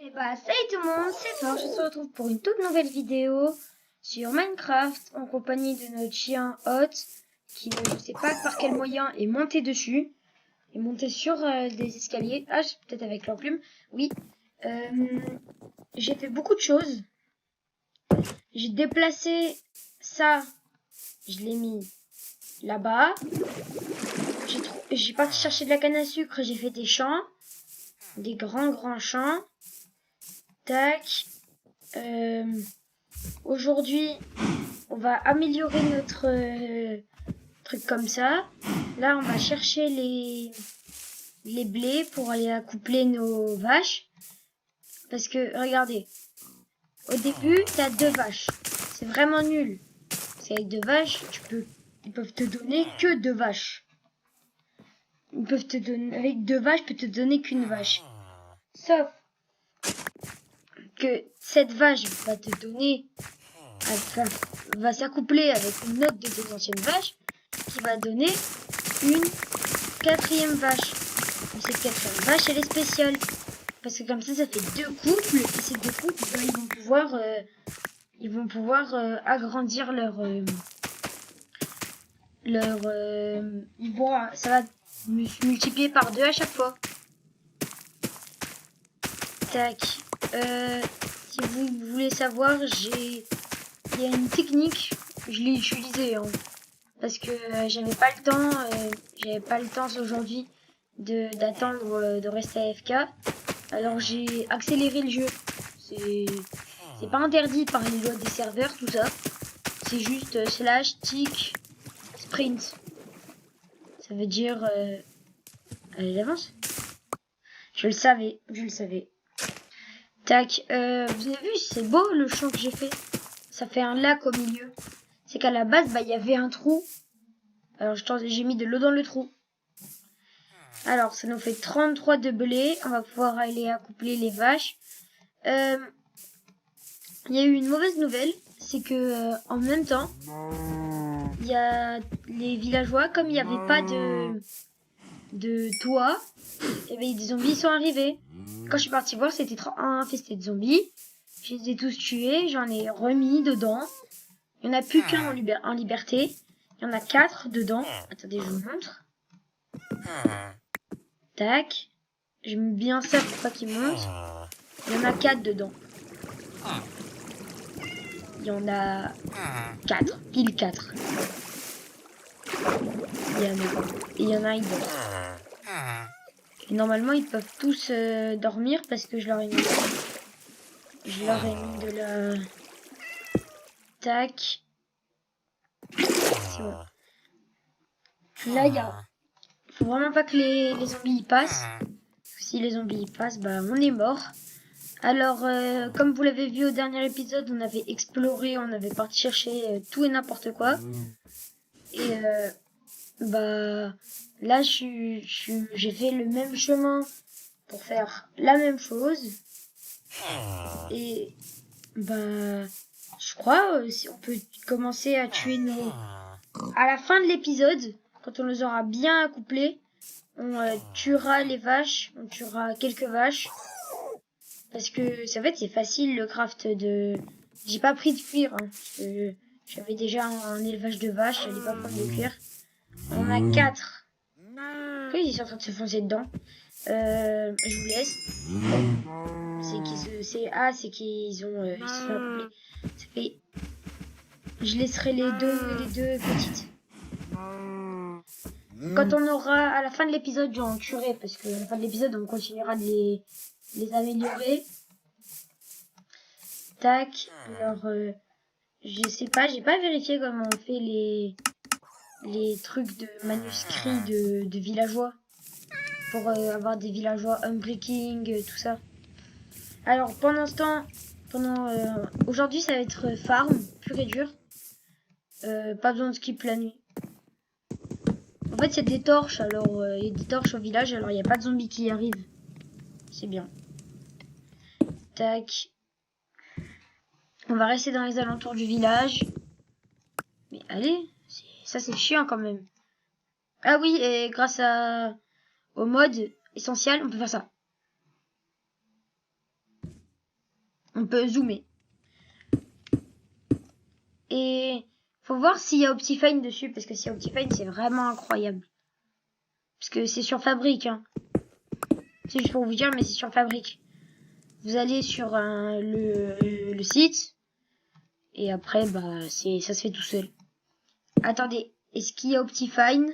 Et bah salut tout le monde, c'est Forge, on se retrouve pour une toute nouvelle vidéo sur Minecraft en compagnie de notre chien Hot qui ne sait pas par quel moyen est monté dessus, est monté sur des escaliers. Ah, peut-être avec l'enclume, oui. J'ai fait beaucoup de choses. J'ai déplacé ça, je l'ai mis là-bas. J'ai parti chercher de la canne à sucre, j'ai fait des champs, des grands champs. Tac. Aujourd'hui, on va améliorer notre truc comme ça. Là, on va chercher les blés pour aller accoupler nos vaches. Parce que, regardez, au début, t'as 2 vaches. C'est vraiment nul. C'est avec 2 vaches, ils peuvent te donner que 2 vaches. Avec 2 vaches, ils peuvent te donner qu'une vache. Sauf que cette vache va te donner, va s'accoupler avec une autre de tes anciennes vaches qui va donner une 4e vache. Et cette 4e vache, elle est spéciale. Parce que comme ça fait 2 couples. Et ces 2 couples, ils vont pouvoir agrandir ça va multiplier par 2 à chaque fois. Tac. Si vous voulez savoir, il y a une technique, je l'ai utilisée parce que j'avais pas le temps aujourd'hui d'attendre de rester AFK. Alors j'ai accéléré le jeu. C'est pas interdit par les lois des serveurs, tout ça. C'est juste /tick sprint. Ça veut dire allez, j'avance. Je le savais. Tac, vous avez vu, c'est beau le champ que j'ai fait. Ça fait un lac au milieu. C'est qu'à la base, il y avait un trou. Alors j'ai mis de l'eau dans le trou. Alors, ça nous fait 33 de blé. On va pouvoir aller accoupler les vaches. Il y a eu une mauvaise nouvelle. C'est que en même temps, il y a les villageois, comme il n'y avait pas de toit, et bien des zombies sont arrivés. Quand je suis partie voir, c'était infesté de zombies. Je les ai tous tués, j'en ai remis dedans. Il n'y en a plus qu'un en liberté. Il y en a 4 dedans. Attendez, je vous montre. Tac. Je mets bien ça pour pas qu'il monte. Il y en a 4 dedans. Il y en a 4. Pile 4. Il y en a un d'autre. Et normalement, ils peuvent tous dormir parce que je leur ai mis de la... Tac. C'est bon. Là, faut vraiment pas que les zombies y passent. Si les zombies y passent, on est mort. Alors, comme vous l'avez vu au dernier épisode, on avait exploré, on avait parti chercher tout et n'importe quoi. Et là, j'ai fait le même chemin pour faire la même chose. Et je crois si on peut commencer à tuer à la fin de l'épisode, quand on les aura bien accouplés, on tuera les vaches, on tuera quelques vaches. Parce que c'est facile le craft de... J'ai pas pris de cuir, parce que j'avais déjà un élevage de vaches, j'allais pas prendre de cuir. On a 4. Pourquoi ils sont en train de se foncer dedans? Je vous laisse. C'est qu'ils ont... ils se sont accouplés. Ça fait... Je laisserai les deux petites. Quand on aura... À la fin de l'épisode, j'en tuerai, parce que à la fin de l'épisode, on continuera de les améliorer. Tac. Alors, je sais pas, j'ai pas vérifié comment on fait les trucs de manuscrits de villageois. Pour avoir des villageois unbreaking, tout ça. Alors, pendant ce temps, aujourd'hui, ça va être farm, pur et dur. Pas besoin de skip la nuit. En fait, il y a des torches, alors il y a des torches au village, alors il n'y a pas de zombies qui y arrivent. C'est bien. Tac. On va rester dans les alentours du village. Mais allez, ça c'est chiant quand même. Ah oui, et grâce au mode essentiel, on peut faire ça. On peut zoomer. Et faut voir s'il y a Optifine dessus, parce que s'il y a Optifine, c'est vraiment incroyable. Parce que c'est sur Fabrique, hein. C'est juste pour vous dire, mais c'est sur Fabrique. Vous allez sur le site, et après, bah, ça se fait tout seul. Attendez, est-ce qu'il y a Optifine?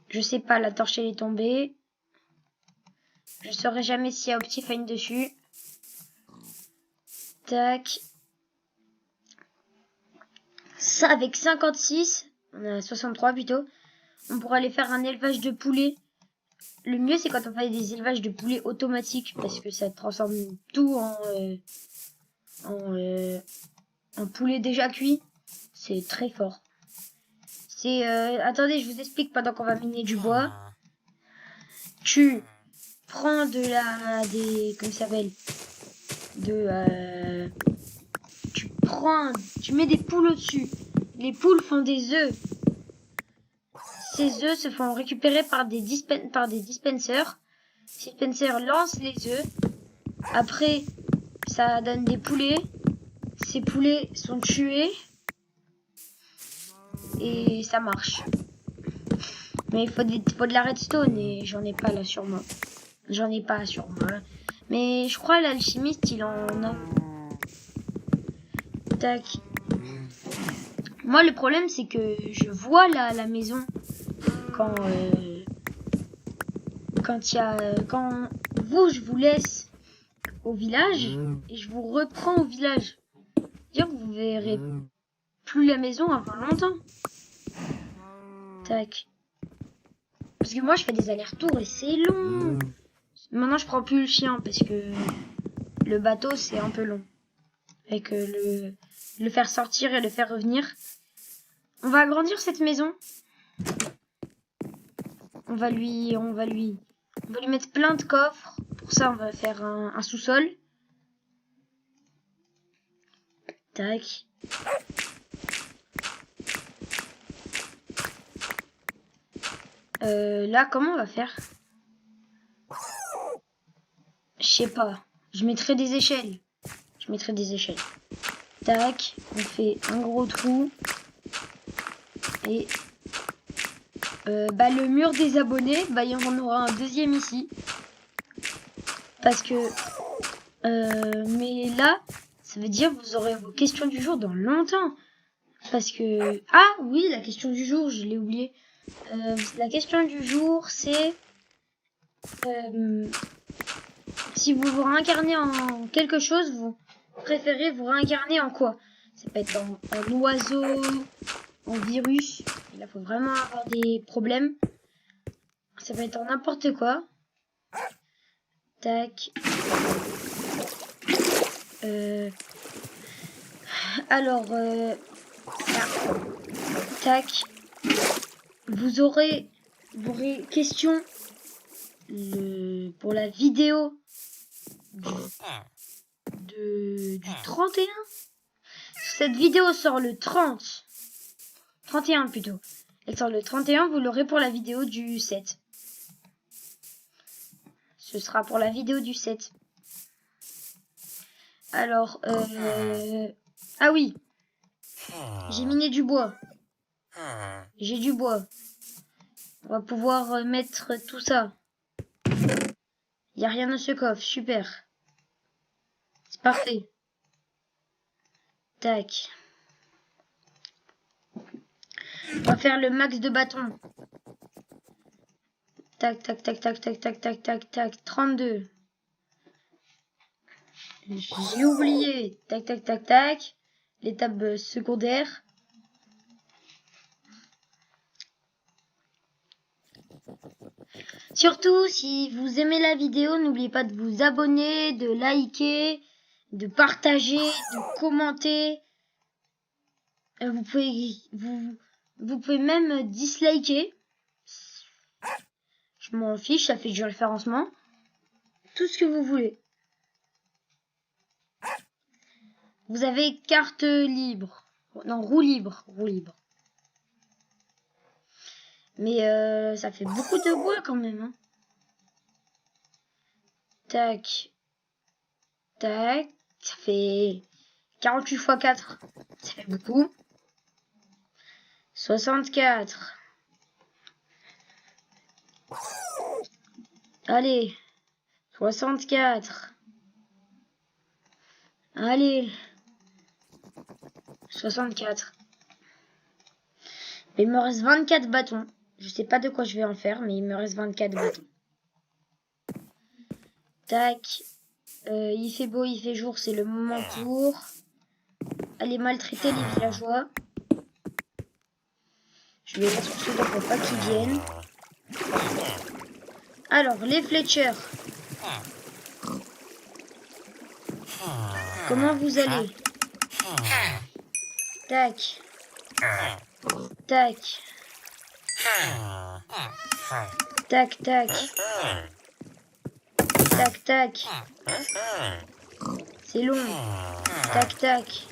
Je sais pas, la torche elle est tombée. Je saurai jamais s'il y a Optifine dessus. Tac. Ça, avec 56, on a 63 plutôt, on pourra aller faire un élevage de poulets. Le mieux, c'est quand on fait des élevages de poulets automatiques, parce que ça transforme tout en poulet déjà cuit. C'est très fort. Attendez, je vous explique pendant qu'on va miner du bois. Tu prends comment ça s'appelle tu mets des poules au-dessus. Les poules font des œufs. Ces œufs se font récupérer par des dispensers. Ces dispensers lancent les œufs. Après, ça donne des poulets. Ces poulets sont tués. Et ça marche. Mais il faut de la redstone et j'en ai pas là sur moi. J'en ai pas sur moi. Mais je crois l'alchimiste, il en a. Tac. Moi, le problème, c'est que je vois la maison quand je vous laisse au village et je vous reprends au village. Dire que vous verrez plus la maison avant longtemps. Tac. Parce que moi, je fais des allers-retours et c'est long. Maintenant, je prends plus le chien parce que le bateau, c'est un peu long. Avec le faire sortir et le faire revenir. On va agrandir cette maison. On va lui mettre plein de coffres. Pour ça, on va faire un sous-sol. Tac. Là, comment on va faire? Je sais pas. Je mettrai des échelles. Tac. On fait un gros trou. Et le mur des abonnés, il y en aura un deuxième ici. Parce que... mais là, ça veut dire que vous aurez vos questions du jour dans longtemps. Parce que... Ah oui, la question du jour, je l'ai oublié. La question du jour, c'est... si vous vous réincarnez en quelque chose, vous préférez vous réincarner en quoi? Ça peut être en oiseau, en virus. Et là, faut vraiment avoir des problèmes. Ça peut être en n'importe quoi. Tac. Alors, tac. Vous aurez question pour la vidéo du 31. Cette vidéo sort le 31 plutôt. Elle sort le 31, vous l'aurez pour la vidéo du 7. Ce sera pour la vidéo du 7. Alors, ah oui. J'ai miné du bois. J'ai du bois. On va pouvoir mettre tout ça. Il n'y a rien dans ce coffre. Super. C'est parfait. Tac. On va faire le max de bâtons. Tac, tac, tac, tac, tac, tac, tac, tac, tac. 32. J'ai oublié. Tac, tac, tac, tac. L'étape secondaire. Surtout, si vous aimez la vidéo, n'oubliez pas de vous abonner, de liker, de partager, de commenter. Vous pouvez même disliker. Je m'en fiche, ça fait du référencement. Tout ce que vous voulez. Vous avez carte libre. Non, roue libre. Mais ça fait beaucoup de bois quand même. Hein. Tac. Tac. Ça fait 48 x 4. Ça fait beaucoup. 64. Allez. 64. Allez. 64. Il me reste 24 bâtons. Je sais pas de quoi je vais en faire, mais il me reste 24 bâtons. Tac. Il fait beau, il fait jour, c'est le moment pour aller maltraiter les villageois. Je vais mettre ceux là pour pas qu'ils viennent. Alors, les Fletchers. Comment vous allez? Tac. Tac. Tac, tac. Tac, tac. C'est long. Tac, tac.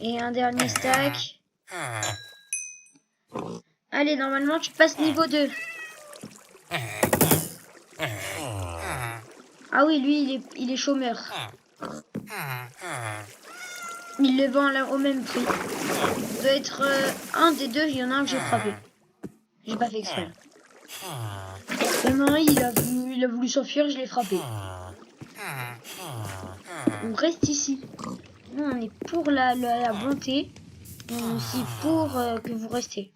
Et un dernier stack. Allez, normalement, tu passes niveau 2. Ah oui, lui, il est chômeur. Il le vend là, au même prix. Ça doit être un des deux, il y en a un que j'ai frappé. J'ai pas fait exprès. Vraiment, il a voulu s'enfuir, je l'ai frappé. On reste ici. Nous, on est pour la bonté. On est aussi pour que vous restez.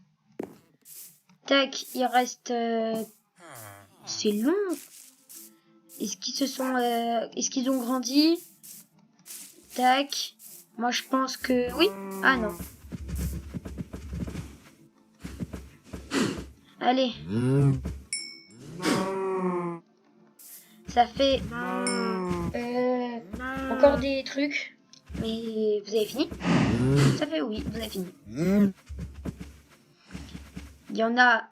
Tac, il reste... c'est long. Est-ce qu'ils se sont... est-ce qu'ils ont grandi? Tac. Moi, je pense que... Oui. Ah non. Allez. Ça fait... encore des trucs. Mais vous avez fini? Ça fait oui, vous avez fini. Il y en a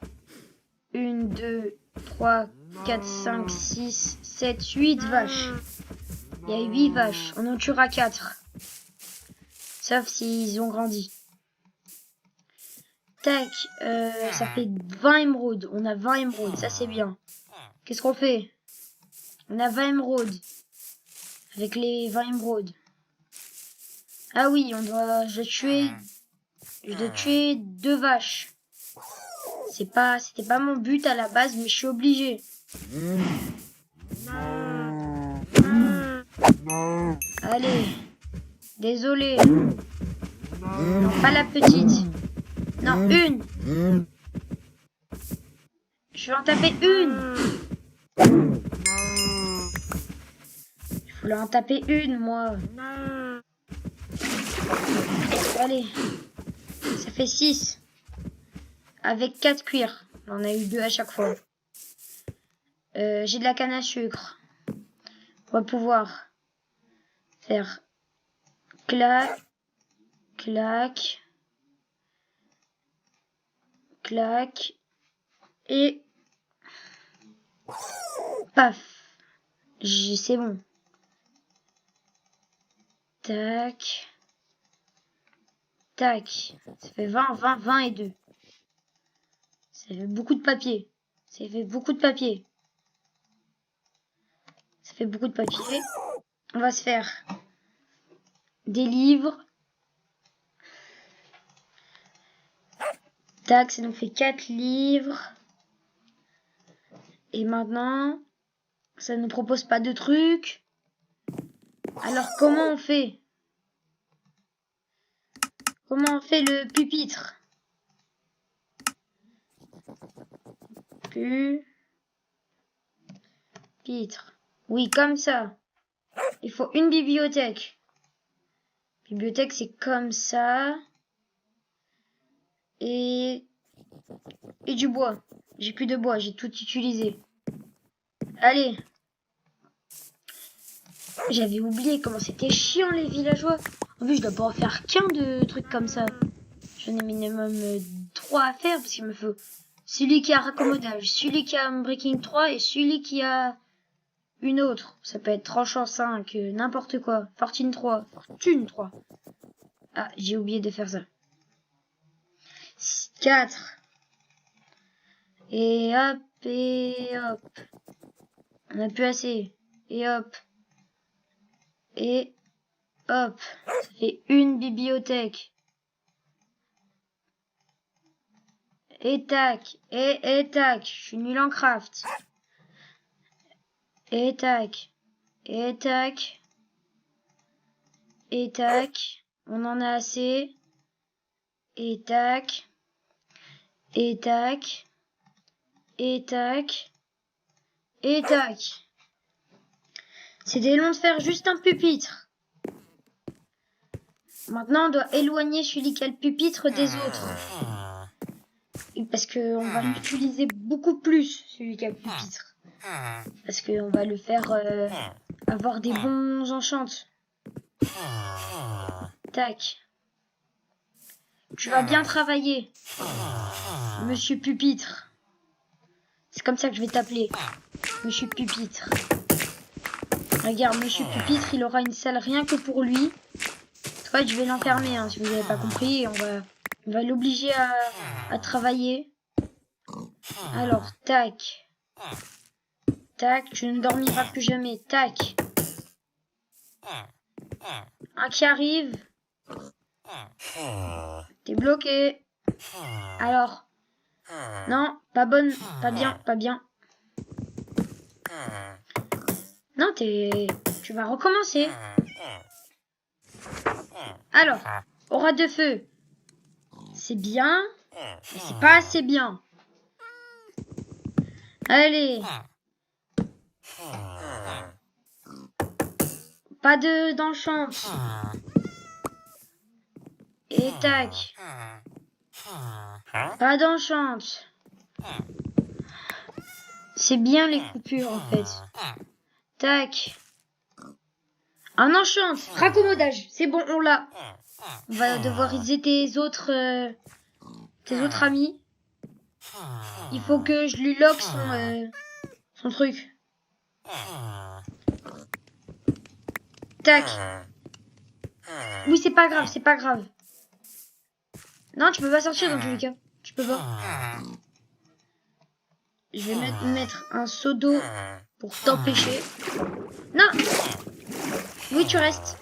1, 2, 3, 4, 5, 6, 7, 8 vaches. Il y a 8 vaches. On en tuera 4. Sauf s'ils ont grandi. Tac. Ça fait 20 émeraudes. On a 20 émeraudes. Ça, c'est bien. Qu'est-ce qu'on fait? On a 20 émeraudes. Avec les 20 émeraudes. Ah oui, je dois tuer 2 vaches. C'était pas mon but à la base, mais je suis obligé. Allez. Désolé. Non, pas la petite. Non, une. Je vais en taper une. Je voulais en taper une, moi. Allez. Ça fait 6. Avec 4 cuirs. On a eu 2 à chaque fois. J'ai de la canne à sucre. On va pouvoir faire clac, clac, clac et paf. C'est bon. Tac. Tac. Ça fait 20, 20, 20 et 2. Ça fait beaucoup de papier. Ça fait beaucoup de papier. Ça fait beaucoup de papier. On va se faire des livres. Tac, ça nous fait 4 livres. Et maintenant, ça ne nous propose pas de trucs. Alors, comment on fait? Comment on fait le pupitre? Pupitre. Oui, comme ça. Il faut une bibliothèque. Bibliothèque, c'est comme ça. Et du bois. J'ai plus de bois, j'ai tout utilisé. Allez. J'avais oublié comment c'était chiant les villageois. En plus, je dois pas en faire qu'un de trucs comme ça. J'en ai minimum 3 à faire parce qu'il me faut celui qui a raccommodage, celui qui a breaking 3 et celui qui a une autre. Ça peut être tranchant 5, n'importe quoi. Fortune 3, fortune 3. Ah, j'ai oublié de faire ça. 4. Et hop, et hop. On a plus assez. Et hop. Et hop. Ça fait une bibliothèque. Et tac. Et tac. Je suis nul en craft. Et tac. Et tac. Et tac. On en a assez. Et tac. Et tac. Et tac. Et tac. C'était long de faire juste un pupitre. Maintenant, on doit éloigner celui qui a le pupitre des autres. Parce qu'on va l'utiliser beaucoup plus, celui qui a le pupitre. Parce qu'on va le faire avoir des bons enchants. Tac. Tu vas bien travailler, Monsieur Pupitre. C'est comme ça que je vais t'appeler. Monsieur Pupitre. Regarde, Monsieur Pupitre, il aura une salle rien que pour lui. Toi, je vais l'enfermer, hein, si vous n'avez pas compris. On va l'obliger à travailler. Alors, tac. Tac, tu ne dormiras plus jamais. Tac. Un qui arrive. T'es bloqué. Alors. Non, pas bonne. Pas bien, pas bien. Non, tu vas recommencer. Alors, aura de feu. C'est bien, mais c'est pas assez bien. Allez. Pas d'enchant. Et tac. Pas d'enchant. C'est bien les coupures en fait. Tac. Un enchant. Raccommodage. C'est bon, on l'a. On va devoir utiliser tes autres amis. Il faut que je lui lock son truc. Tac. Oui, c'est pas grave, c'est pas grave. Non, tu peux pas sortir dans tous les cas. Tu peux pas. Je vais mettre un seau d'eau pour t'empêcher. Non. Oui, tu restes.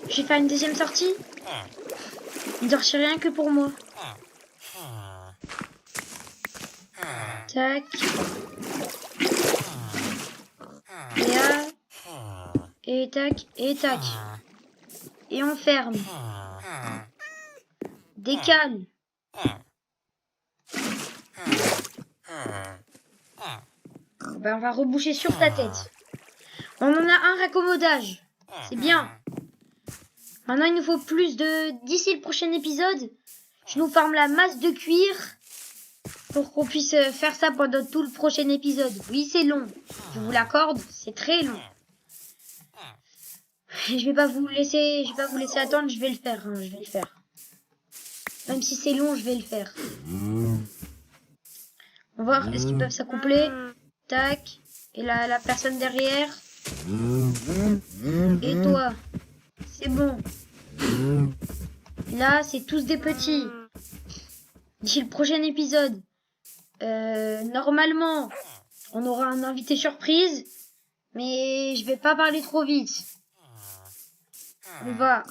Je vais faire une deuxième sortie. Il ne sortit rien que pour moi. Tac. Et là. Et tac. Et tac. Et on ferme. Décale. Ben, on va reboucher sur ta tête. On en a un raccommodage. C'est bien. Maintenant, il nous faut plus de... D'ici le prochain épisode, je nous farme la masse de cuir pour qu'on puisse faire ça pendant tout le prochain épisode. Oui, c'est long. Je vous l'accorde, c'est très long. Je vais pas vous laisser attendre, je vais le faire. Hein, je vais le faire. Même si c'est long, je vais le faire. On va voir, est-ce qu'ils peuvent s'accoupler? Tac. Et la personne derrière. Et toi. C'est bon. Là, c'est tous des petits. D'ici le prochain épisode, normalement, on aura un invité surprise. Mais je vais pas parler trop vite. On va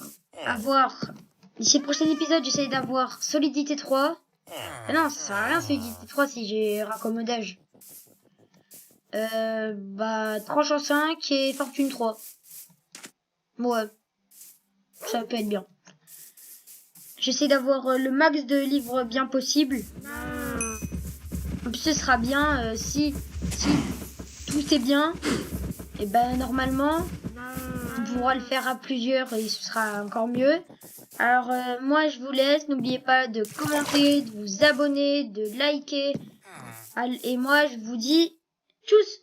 avoir... D'ici le prochain épisode, j'essaie d'avoir Solidité 3. Ah non, ça sert à rien Solidité 3 si j'ai raccommodage. Tranche en 5 et Fortune 3. Ouais. Ça peut être bien. J'essaie d'avoir le max de livres bien possible. En plus, ce sera bien si tout est bien. Et ben normalement, on pourra le faire à plusieurs et ce sera encore mieux. Alors moi je vous laisse, n'oubliez pas de commenter, de vous abonner, de liker. Et moi je vous dis tchuss.